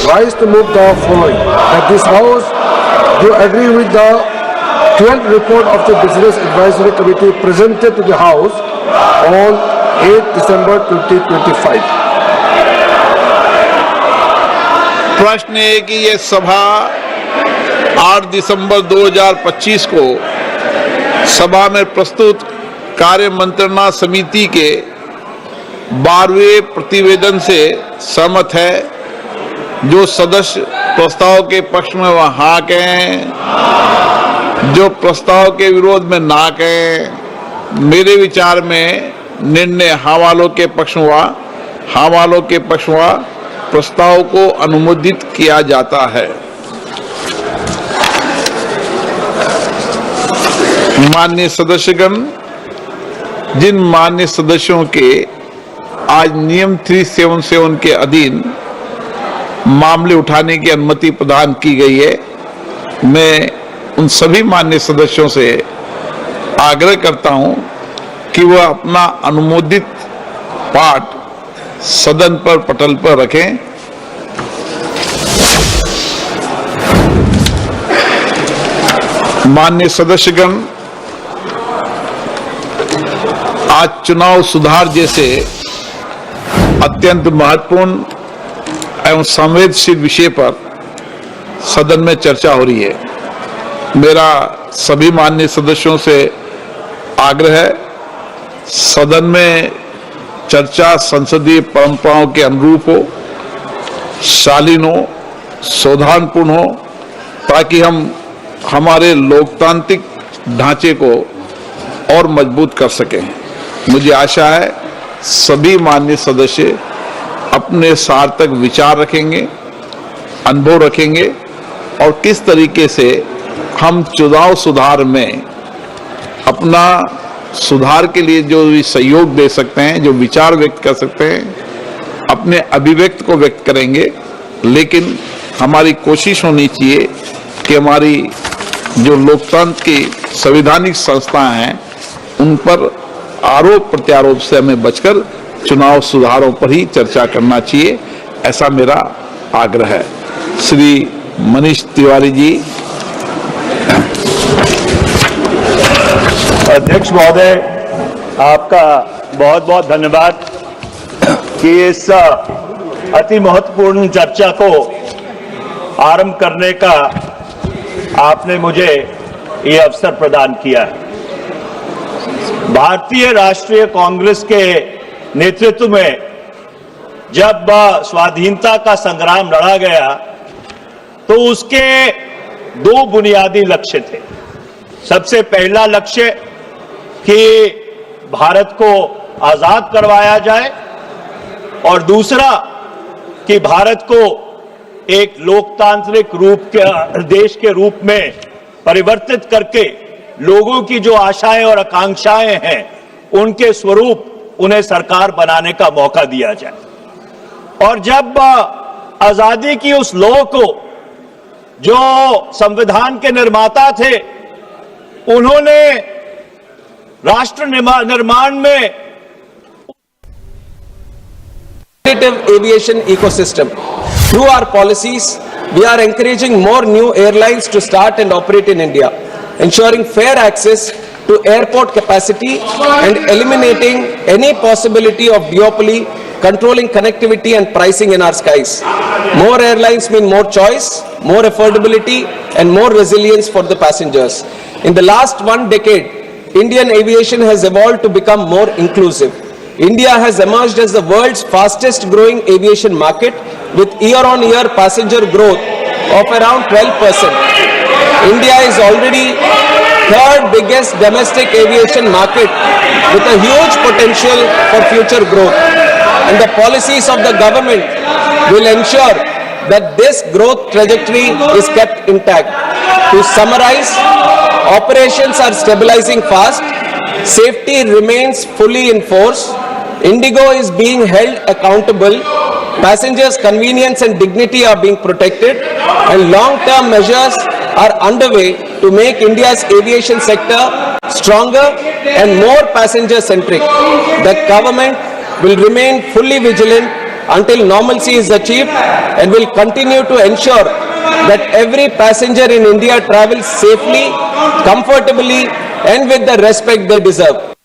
rise to move the following: that this House do agree with the 12th report of the Business Advisory Committee presented to the House on 8 December 2025. प्रश्न है कि ये सभा 8 दिसंबर 2025 को सभा में प्रस्तुत कार्य मंत्रणा समिति के 12वें प्रतिवेदन से सहमत है। जो सदस्य प्रस्ताव के पक्ष में वह हाँ कहें, जो प्रस्ताव के विरोध में ना कहें। मेरे विचार में निर्णय हाँ वालों के पक्ष हुआ, हाँ वालों के पक्ष हुआ, प्रस्ताव को अनुमोदित किया जाता है। माननीय सदस्यगण, जिन माननीय सदस्यों के आज नियम 377 के अधीन मामले उठाने की अनुमति प्रदान की गई है, मैं उन सभी माननीय सदस्यों से आग्रह करता हूं कि वह अपना अनुमोदित पाठ सदन पर पटल पर रखें। माननीय सदस्यगण, आज चुनाव सुधार जैसे अत्यंत महत्वपूर्ण एवं संवेदनशील विषय पर सदन में चर्चा हो रही है। मेरा सभी माननीय सदस्यों से आग्रह है, सदन में चर्चा संसदीय परंपराओं के अनुरूप हो, शालीन हो, सौहार्दपूर्ण हो, ताकि हम हमारे लोकतांत्रिक ढांचे को और मजबूत कर सकें। मुझे आशा है सभी माननीय सदस्य अपने सार्थक विचार रखेंगे, अनुभव रखेंगे और किस तरीके से हम चुनाव सुधार में अपना सुधार के लिए जो भी सहयोग दे सकते हैं, जो विचार व्यक्त कर सकते हैं, अपने अभिव्यक्ति को व्यक्त करेंगे। लेकिन हमारी कोशिश होनी चाहिए कि हमारी जो लोकतंत्र की संवैधानिक संस्थाएं हैं उन पर आरोप प्रत्यारोप से हमें बचकर चुनाव सुधारों पर ही चर्चा करना चाहिए, ऐसा मेरा आग्रह है। श्री मनीष तिवारी जी। अध्यक्ष महोदय, आपका बहुत बहुत धन्यवाद कि इस अति महत्वपूर्ण चर्चा को आरंभ करने का आपने मुझे ये अवसर प्रदान किया है। भारतीय राष्ट्रीय कांग्रेस के नेतृत्व में जब स्वाधीनता का संग्राम लड़ा गया तो उसके दो बुनियादी लक्ष्य थे। सबसे पहला लक्ष्य कि भारत को आजाद करवाया जाए और दूसरा कि भारत को एक लोकतांत्रिक रूप के देश के रूप में परिवर्तित करके लोगों की जो आशाएं और आकांक्षाएं हैं उनके स्वरूप उन्हें सरकार बनाने का मौका दिया जाए। और जब आजादी की उस लौ को जो संविधान के निर्माता थे उन्होंने राष्ट्र निर्माण में aviation ecosystem. Through our policies, we are encouraging more new airlines to start and operate in India, ensuring fair access to airport capacity and eliminating any possibility of duopoly, controlling connectivity and pricing in our skies. More airlines mean more choice, more affordability and more resilience for the passengers. In the last 1 decade, Indian aviation has evolved to become more inclusive. India has emerged as the world's fastest growing aviation market with year-on-year passenger growth of around 12%. India is already third biggest domestic aviation market with a huge potential for future growth. And the policies of the government will ensure that this growth trajectory is kept intact. To summarize, operations are stabilizing fast, safety remains fully in force, Indigo is being held accountable, passengers' convenience and dignity are being protected, and long-term measures are underway to make India's aviation sector stronger and more passenger-centric. The government will remain fully vigilant until normalcy is achieved and will continue to ensure that every passenger in India travels safely, comfortably and with the respect they deserve.